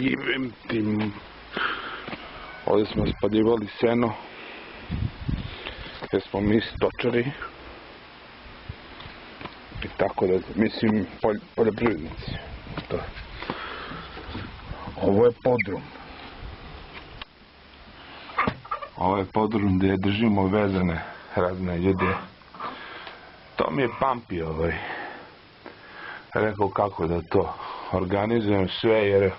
spaljivim tim. Ovdje smo spaljivali seno, jer smo mi stočari. I tako da, mislim, poljoprivrednici. Ovo je podrum. Ovo je podrum gdje držimo vezane razne ljude. To mi je Pampi rekao kako da to organizujem sve, jer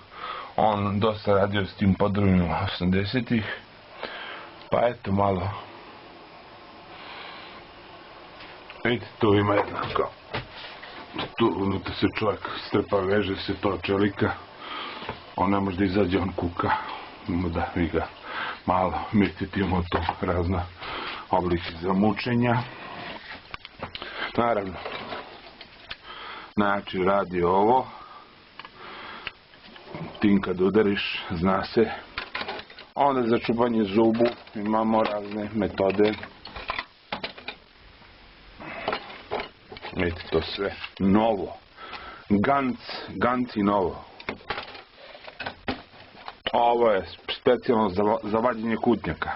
on dosta radio s tim podrumima 80-ih. Pa eto malo. Vidite, tu ima jednako. Tu unutra se čovjek strpa, veže se to čelika. On ne može da izađe, on kuka. Da vi ga malo mislite, imamo to razna oblike za mučenja. Naravno, znači radi ovo. Tim kad udariš, zna se. Onda za čupanje zubu imamo razne metode. Vidite to sve. Novo. Ganci novo. Ovo je specijalno za vađenje kutnjaka.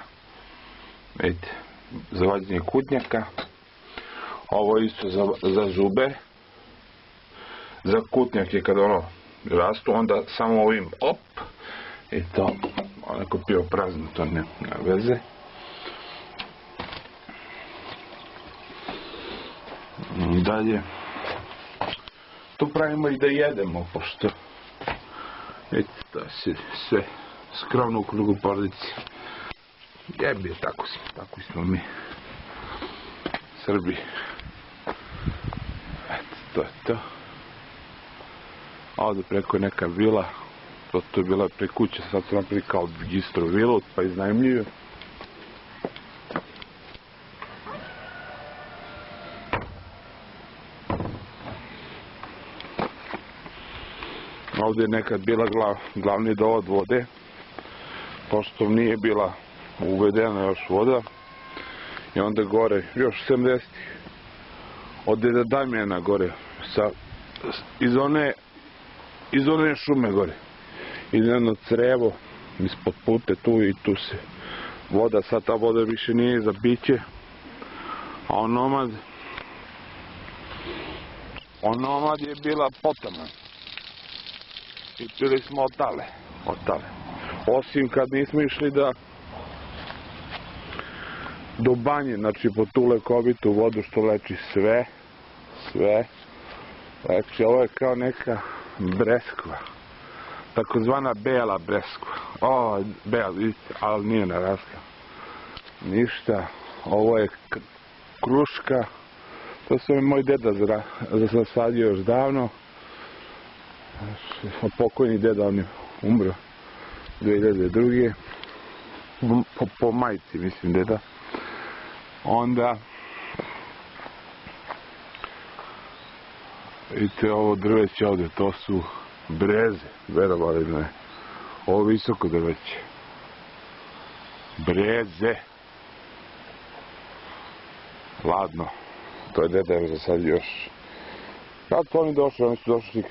Vidite, za vađenje kutnjaka. Ovo isto za zube. Za kutnjake kad ono rastu, onda samo ovim op. I to, onako pio prazno, to nema veze. Dalje. Tu pravimo i da jedemo, pošto vidite, to je sve skromno u krugu porodice. Jebi, tako smo mi Srbi. Eto, to je to. Ovdje preko neka vila, to je bila pre kuće, sad su napravili kao bistro vilu, pa iznajmljuju. Ovdje je nekad bila glavni dovod vode, pošto nije bila uvedena još voda. I onda gore, još 70-ih, od Deda Damjana gore, iz one šume gore. Ide jedno crevo ispod pute tu i tu se voda, sad ta voda više nije za piće. A onomad je bila potaman. I pili smo otale. Osim kad nismo išli do banje, znači po tu lekovitu vodu što leči sve. Znači ovo je kao neka breskva. Takozvana bela breskva. O, bela, vidite, ali nije narasla. Ništa. Ovo je kruška. To se moj deda zasadio još davno. Pokojni deda, on je umro 2002. Po majci, mislim, deda. Onda vidite ovo drveće ovdje, to su breze, verovali ne. Ovo visoko drveće. Breze. Ladno. To je deda još za sad još. Kad su oni su došli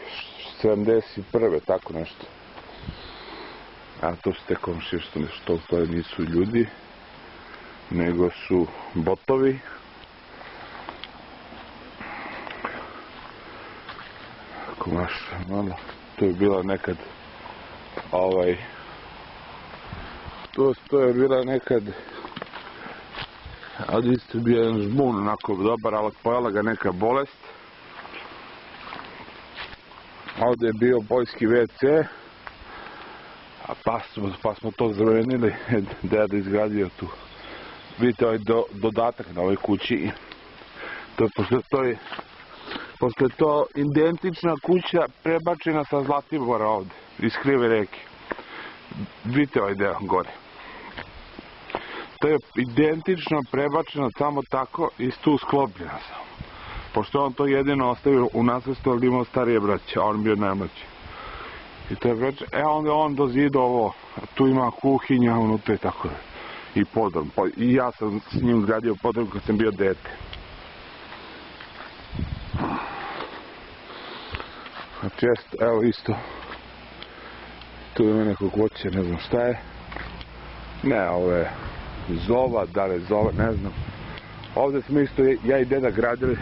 71. tako nešto. A to su te komšije što u stvari nisu ljudi, nego su botovi. Ako maš malo, to je bila nekad to je bila nekad, ali isto bio jedan žbun, onako dobar, ali pojela ga neka bolest. Ovdje je bio bojski WC, pa smo to zrenili, deda izgradio tu. Vidite ovaj dodatak na ovoj kući. Pošto je to identična kuća prebačena sa Zlatibora ovdje, iz Krive reke. Vidite ovaj deo gore. To je identično prebačeno samo tako i tu sklopljeno samo. Pošto on to jedino ostavio u nasledstvo, ali imao starije braće, a on bio najmlađi. I to je braće, onda on dozidao ovo, tu ima kuhinja unutra i tako da. I podrum, i ja sam s njim gradio podrum kad sam bio dete. Znači, evo isto, Tu ima nekog voća, ne znam šta je. Ne, ovo je zova, da li je zova, ne znam. Ovdje smo isto, ja i deda gradili,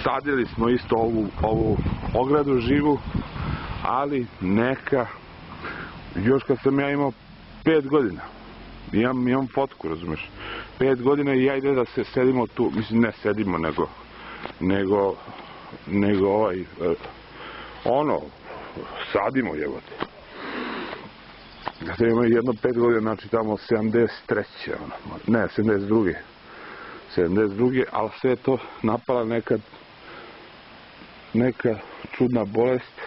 sadili smo isto ovu ogradu živu, ali neka, još kad sam ja imao 5 godina, imam fotku, razumeš, 5 godina i ja i deda se sedimo tu, mislim ne sedimo, nego sadimo jebote. Ja sam imao jedno 5 godina, znači tamo 73. Ne, 72. Ali sve je to napala neka čudna bolest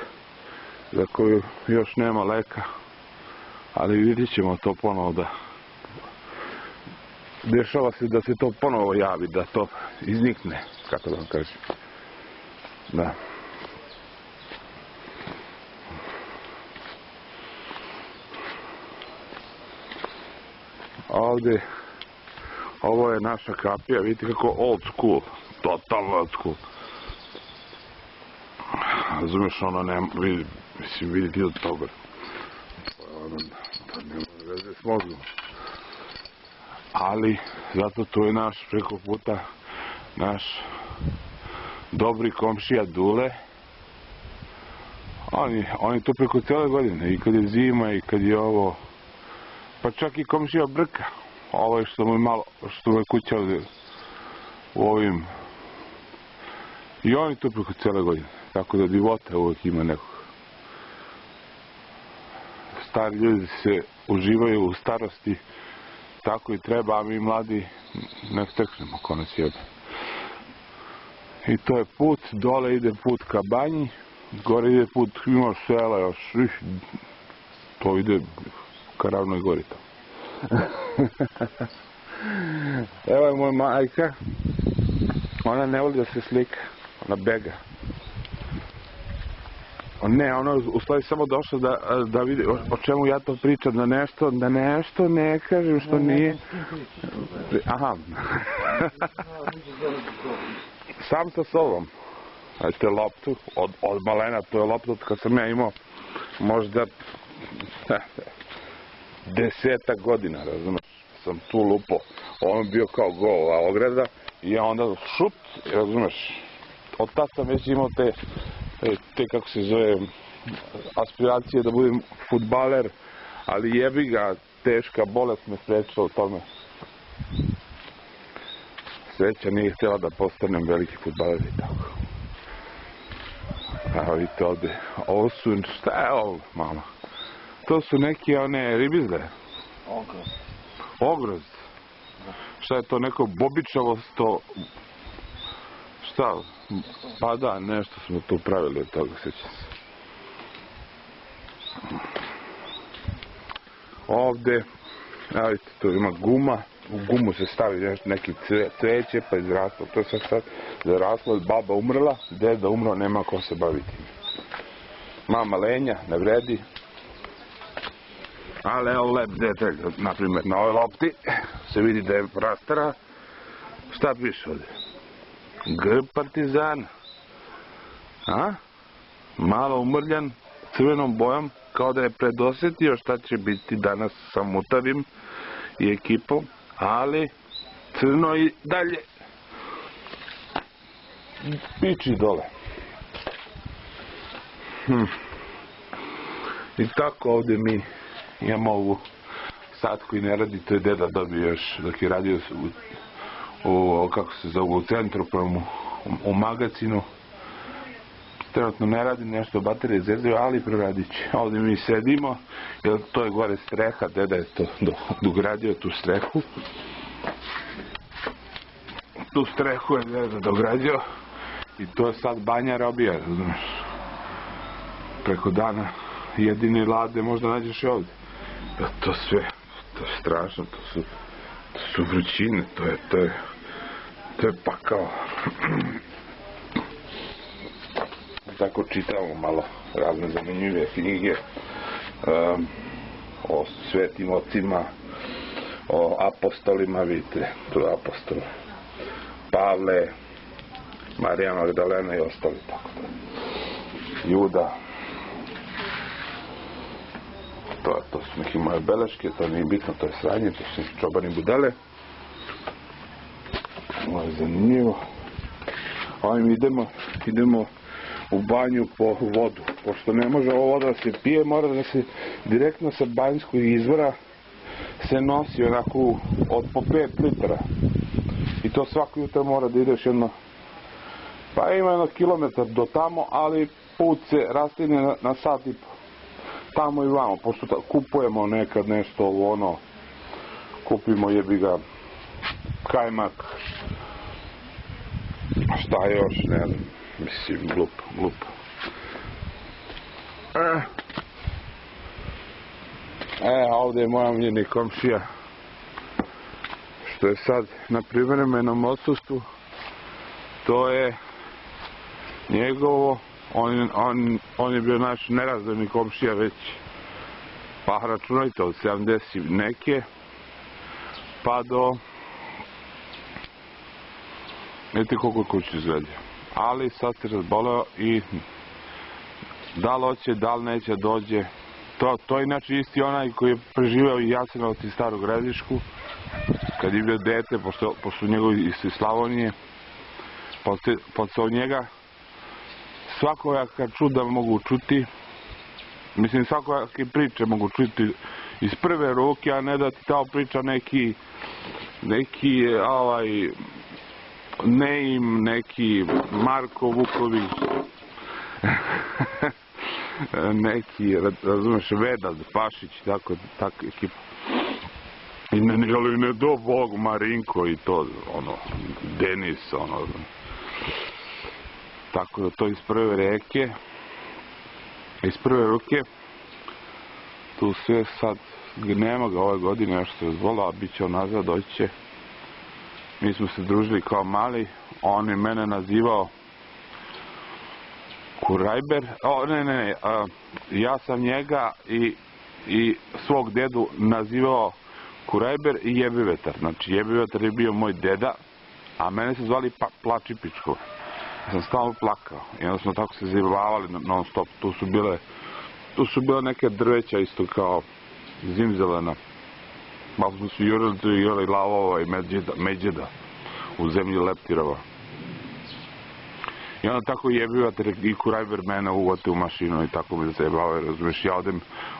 za koju još nema leka, ali vidjet ćemo to ponovo da dešava se da se to ponovo javi, da to iznikne, kako da vam kažem. Da. Ovdje, ovo je naša kapija, vidite kako old school, totalno old school. Razumiješ, mislim, vidite od toga. To nema veze s mozgom. Ali, zato tu je naš preko puta, naš dobri komšija Dule. Oni tu preko cijele godine, i kad je zima, i kad je ovo, pa čak i komšija Brka. Ovo je što mu je kuća ovdje u ovim. I oni tu preko cijele godine. Tako da divota uvijek ima nekog. Stari ljudi se uživaju u starosti. Tako i treba, a mi mladi ne steknemo ko nas jebe. I to je put, dole ide put ka banji, gore ide put, ima sela još, to ide ka Ravnoj Gori to. Evo je moja majka, ona ne voli da se slika, ona bega. Ne, ona u stvari samo došla da vidi o čemu ja to pričam, da nešto ne kažem što nije. Aha. Sam sa sobom. Znači loptu, od malena, to je lopta od kad sam ja imao možda 10 godina, razumiješ, sam tu lupo. Ovo je bio kao gol, a ograda, i ja onda šut, razumiješ, od tad sam već imao te kako se zove, aspiracije da budem fudbaler, ali jebi ga, teška bolest me sprečila u tome. Sreća nije htjela da postanem veliki fudbaler i tako. Evo vidite ovdje, ovo su, šta je ovo, mama? To su neke one ribizle. Ogroz. Ogroz? Šta je to, neko bobičavosto? Šta? Pa da, nešto smo tu pravili od toga, sjećam se. Ovdje, evo vidite, tu ima guma. U gumu se stavi neki cveće, pa izraslo. To se sad zaraslo, baba umrla, deda umro, nema ko se baviti. Mama lenja, ne vredi. Ali evo lep detalj, naprimjer, na ovoj lopti se vidi da je rastara. Šta piše ovdje? G Partizan. A? Malo umrljan, crvenom bojom, kao da je predosjetio šta će biti danas sa Mutavim i ekipom, ali crno i dalje piči dole. I tako ovdje mi imamo ovu sat koji ne radi, to je deda dobio još dok je radio kako se zove, u centru, u magazinu. Trenutno ne radi, nešto baterije zezaju, ali proradit će. Ovdje mi sedimo, jer to je gore streha, deda je to dogradio, tu strehu. Tu strehu je deda dogradio i to je sad banja robija, znaš. Preko dana jedini lade možda nađeš i ovdje. To sve, to je strašno, to su vrućine, to je pakao. Tako čitamo malo razne zanimljive knjige o svetim ocima, o apostolima, vidite, tu je apostol Pavle, Marija Magdalena i ostali, tako da. Juda. To su neke moje beleške, to nije bitno, to je sranje, to su čobani budale. Ovo je zanimljivo. Ovim idemo u banju po vodu. Pošto ne može ova voda da se pije, mora da se direktno sa banjskog izvora se nosi onako od po 5 litara. I to svako jutro mora da ideš jedno, pa ima 1 kilometar do tamo, ali put se rastigne na sat i po. Tamo i vamo, pošto kupujemo nekad nešto ono, kupimo jebi ga kajmak, šta još, ne znam, mislim, glup. Ovdje je moja omiljeni komšija, što je sad na privremenom odsustvu, to je njegovo, on je bio naš nerazdvojni komšija već, pa računajte od 70 neke, pa do, vidite koliko je kuću izgradio, ali sad se razboleo i da li hoće, da li neće dođe. To je inače isti onaj koji je preživeo i Jasenovac i Staru Gradišku, kad je bio dete, pošto njegovi iz Slavonije, pa se od njega svakojaka čuda mogu čuti, mislim svakojake priče mogu čuti iz prve ruke, a ne da ti tamo priča neki Neim, neki Marko Vuković, neki, razumeš, Vedad, Pašić, tako ekipa. I ne do Bog, Marinko i to, Denis, tako da to iz prve reke, iz prve ruke, tu sve sad, nema ga ove godine, još se razbola, a bit će on nazad, doći će. Mi smo se družili kao mali, on je mene nazivao Kurajber, ja sam njega i svog dedu nazivao Kurajber i Jebivetar. Znači Jebivetar je bio moj deda, a mene se zvali Plačipičko. Ja sam stalno plakao i onda smo tako se zajebavali non stop. Tu su bile neke drveća isto kao zimzelena. Malo smo se jurili lavova i međeda u zemlji leptirova. I onda tako Jebivetar i Kurajber mene uvate u mašinu i tako me zajebavaju, razumiješ, ja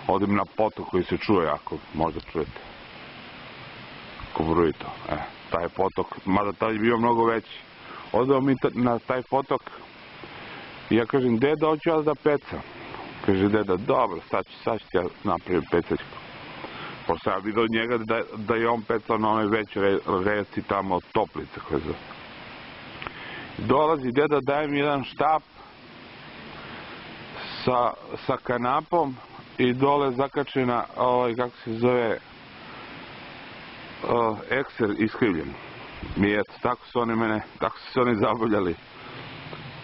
odem na potok koji se čuje, ako možda čujete. Kovruji to, taj potok, mada taj je bio mnogo veći. Odeo mi na taj potok i ja kažem, deda, hoću ja da pecam. Kaže deda, dobro, sad ću ti ja napravim pecačku. Pošto sam ja vidio od njega da je on pecao na onoj većoj reci tamo od Toplice koje zove. Dolazi deda, daje mi jedan štap sa kanapom i dole zakačena, kako se zove, ekser iskrivljen. I eto, tako su se oni zabavljali.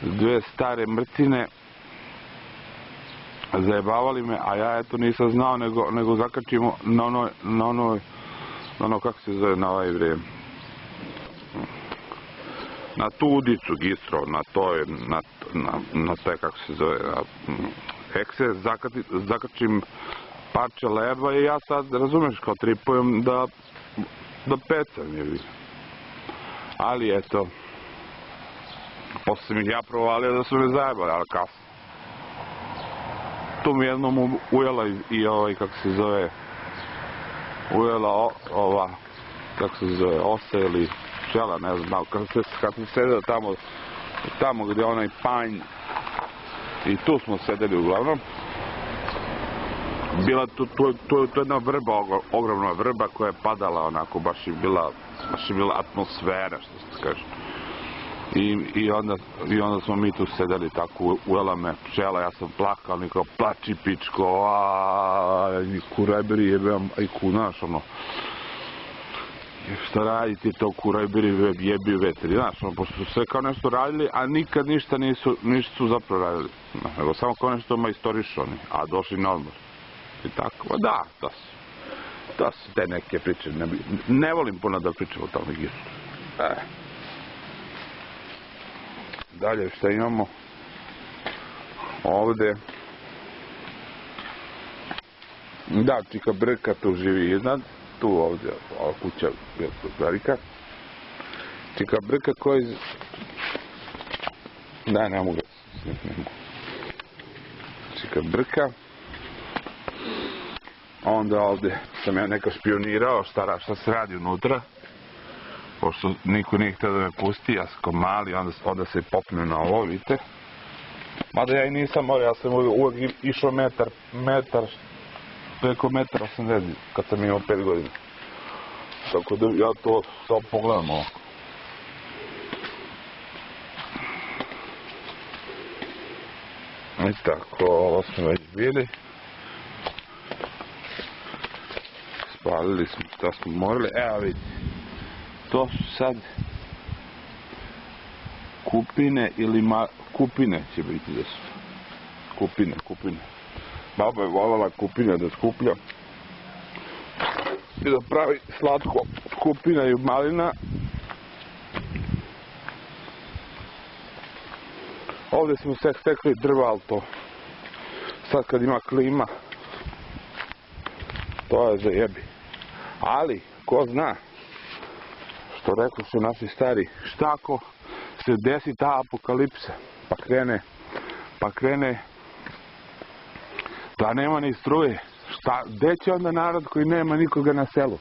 Dve stare mrcine, zajebavali me, a ja eto nisam znao, nego zakačimo na ono, kako se zove, na ovaj vrijeme. Na tu udicu gistro, na toj, kako se zove, ekser, zakačim parče leba i ja sad, razumeš, kao tripujem da pecam, je vidio. Ali eto, posle sam ih ja provalio da su me zajebali, ali kasno. Tu mi jednom ujela i kako se zove, ujela kako se zove, osa ili pčela, ne znam, kad sam sedeo tamo gdje je onaj panj, i tu smo sedeli uglavnom. Bila tu jedna vrba, ogromna vrba koja je padala onako, baš je bila atmosfera, što se kaže. I onda smo mi tu sedeli tako, ujela me pčela, ja sam plakao, niko plači pičko, Kurajberi jebam, znaš, šta raditi to Kurajberi jebi vetri, znaš, pošto su sve kao nešto radili, a nikad ništa nisu zapravo radili, nego samo kao nešto majstorišu oni, a došli na odmor. I tako, da, to su te neke priče, ne volim puno da pričam o tome igistru. Dalje šta imamo ovde, Da, čika Brka tu živi iznad, tu ovdje, ova kuća je velika. Čika Brka koji... Da, ne mogu. Čika Brka. Onda ovdje sam ja neka špionirao šta se radi unutra. Pošto niko nije htio da me pusti, ja sam ko mali, onda se popnem na ovo, vidite. Mada ja i nisam morao, ja sam uvijek išao metar, preko 1,80 m kad sam imao 5 godina. Tako da ja to samo pogledam ovako. I tako, ovo smo već bili. Spalili smo šta smo morali, evo vidi. To su sad kupine ili kupine će biti da su. Kupine. Baba je voljela kupine da skuplja. I da pravi slatko kupina i malina. Ovdje smo sve stekli drva, ali to sad kad ima klima, to je za jebi. Ali, ko zna, što rekli su naši stari, šta ako se desi ta apokalipsa, pa krene da nema ni struje, gdje će onda narod koji nema nikoga na selu?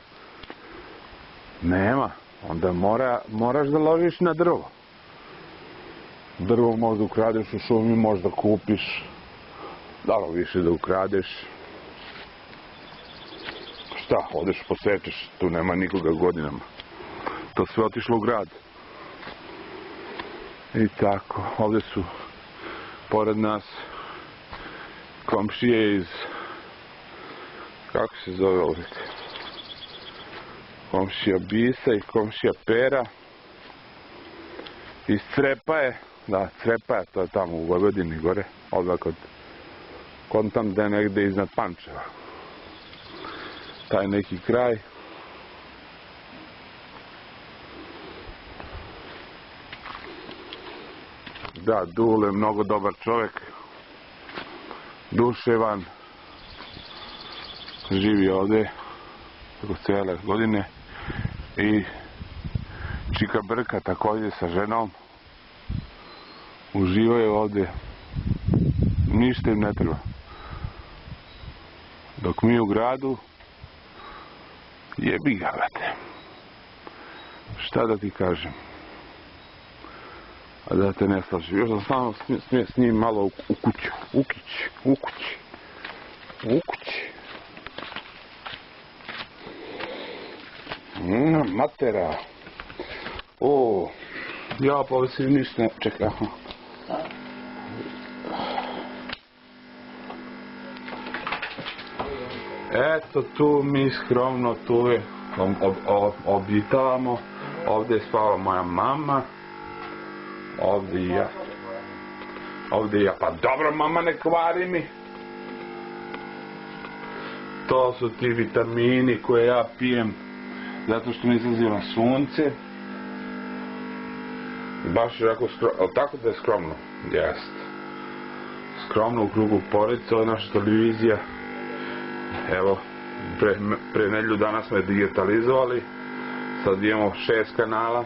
Nema, onda moraš da ložiš na drvo. Drvo možda ukradeš u šumi, možda kupiš, dobro više da ukradeš. Šta, odeš posečeš, tu nema nikoga godinama. To sve otišlo u grad. I tako, ovdje su pored nas komšije iz, kako se zove ovdje? Komšija Bisa i komšija Pera. Iz Crepaje, da, Crepaje, to je tamo u Vojvodini gore, ovdje kod tam da je negdje iznad Pančeva. Taj neki kraj. Da, Dule je mnogo dobar čovjek, duševan, živi ovdje preko cijele godine i čika Brka također sa ženom uživaju ovdje, ništa im ne treba. Dok mi u gradu, jebi ga, brate. Šta da ti kažem? A da te ne slažem. Još da samo s njim malo u kuću. U kući. Matera. O, ja pa se ništa ne čeka. Eto tu mi skromno tu je obitavamo. Ovdje spava moja mama. Ovdje ja. Pa dobro, mama, ne kvari mi. To su ti vitamini koje ja pijem zato što mi izlazi na sunce. Baš je jako skromno. Ali tako da je skromno? Jest. Skromno u krugu porodice, ovo je naša televizija. Evo, pre nedjelju dana smo je digitalizovali. Sad imamo 6 kanala.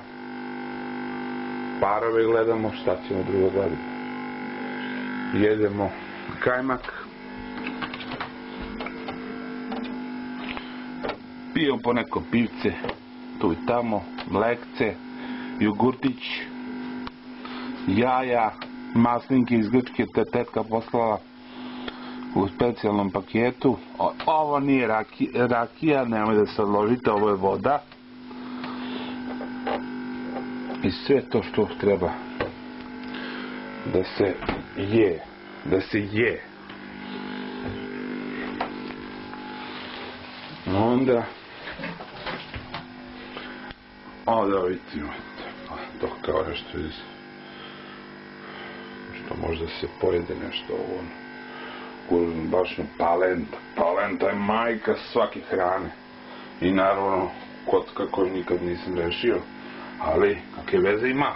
Parove gledamo, šta ćemo drugo gledati. Jedemo kajmak. Pijemo po neko pivce, tu i tamo, mlekce, jogurtić, jaja, maslinke iz Grčke, te tetka poslala u specijalnom paketu. Ovo nije rakija, nemoj da se odložite, ovo je voda. I sve to što treba da se je. Onda ovdje vidimo to kao nešto što možda se pojede nešto ovo. Baš palenta. Palenta je majka svake hrane. I naravno kocka koju nikad nisam rešio. Ali, kakve veze ima?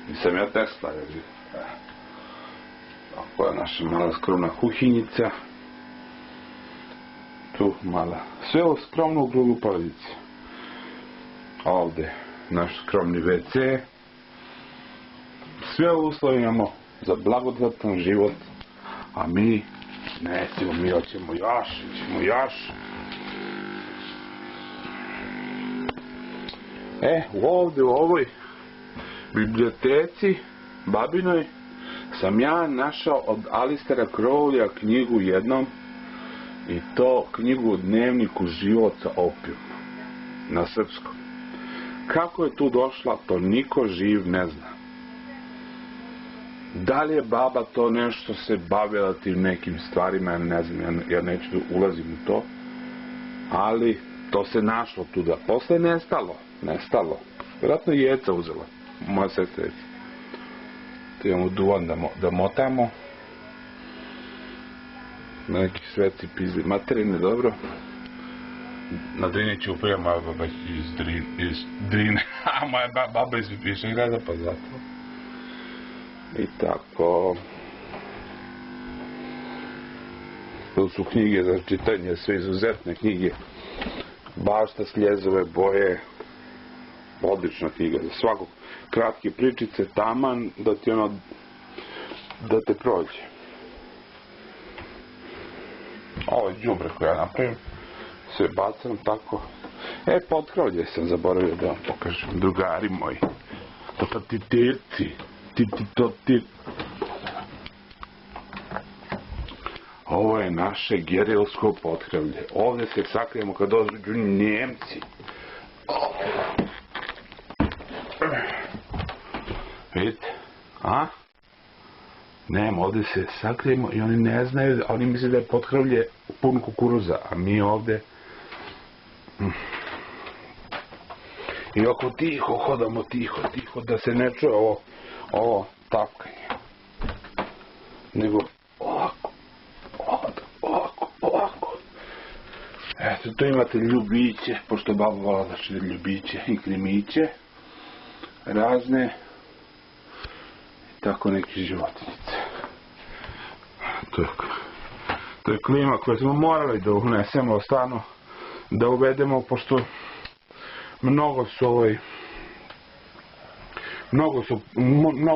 Nisam ja Tesla, Ovo je naša mala skromna kuhinjica. Tu mala. Sve ovo skromno u krugu porodice. Ovdje naš skromni WC. Sve uslovi imamo za blagodatan život. A mi nećemo, mi hoćemo još. Ovdje u ovoj biblioteci babinoj sam ja našao od Alistera Crowleya knjigu jednom, i to knjigu o dnevniku života opijum na srpskom. Kako je tu došla, to niko živ ne zna. Da li je baba to nešto se bavila tim nekim stvarima, ja ne znam, ja neću da ulazim u to, ali to se našlo tu da posle nestalo. Vjerojatno je Jeca uzela, moja sestrica. Tu imamo duvan da motamo. Neki sveci pizli materine, dobro. Na Drini ću upija moja baba iz Drine. A moja baba iz Višegrada, pa zato. I tako. To su knjige za čitanje, sve izuzetne knjige. Bašta Sljezove boje. Odlična knjiga za svakog. Kratke pričice, taman, da ti da te prođe. Ovo je đubre koje ja napravim. Sve bacam tako. Potkrovlje sam zaboravio da vam pokažem. Drugari moji. Ovo je naše gerilsko potkrovlje. Ovdje se sakrijemo kad dođu Njemci. Vidite? Nema, ovdje se sakrijemo i oni ne znaju, oni misle da je potkrovlje pun kukuruza, a mi ovdje i oko tiho hodamo, tiho, da se ne čuje ovo tapkanje. Nego ovako. Eto, tu imate ljubiće, pošto baba vola da šire ljubiće i krimiće, razne, tako neke životinjice. To je klima koju smo morali da unesemo, stvarno da uvedemo, pošto mnogo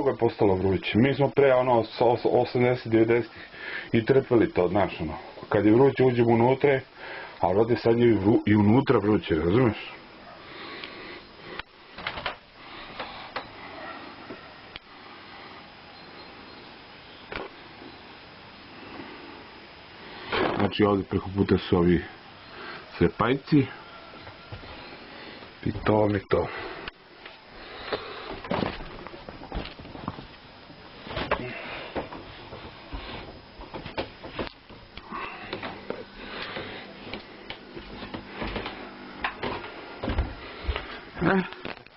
je postalo vruće. Mi smo pre 80-90 i trpeli to, znaš, kad je vruće uđemo unutra, a ovdje sad je i unutra vruće, razumiješ? Znači ovdje preko puta su ovi srepajci i to vam je to.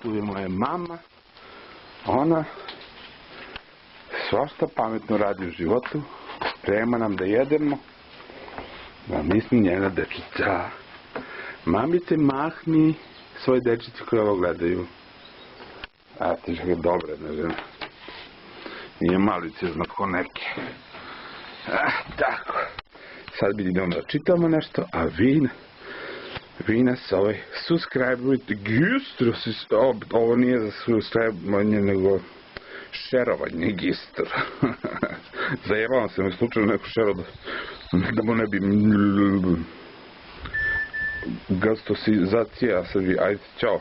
Tu je moja mama, ona svašta pametno radi u životu, sprema nam da jedemo. Da, mi smo njena dečica. Mamice, mahni svoje dečice koje ovo gledaju. A ti je dobra jedna žena. Nije malicizna ko neke. Tako. Sad idemo da čitamo nešto, a vi nas subscribe-ujte. Gistro, ovo nije za subscribe-ovanje, nego šerovanje, gistro. Zajebavam se mi slučajno neku šero da mu ne bi gastosizacija sebi. Ajde, čao.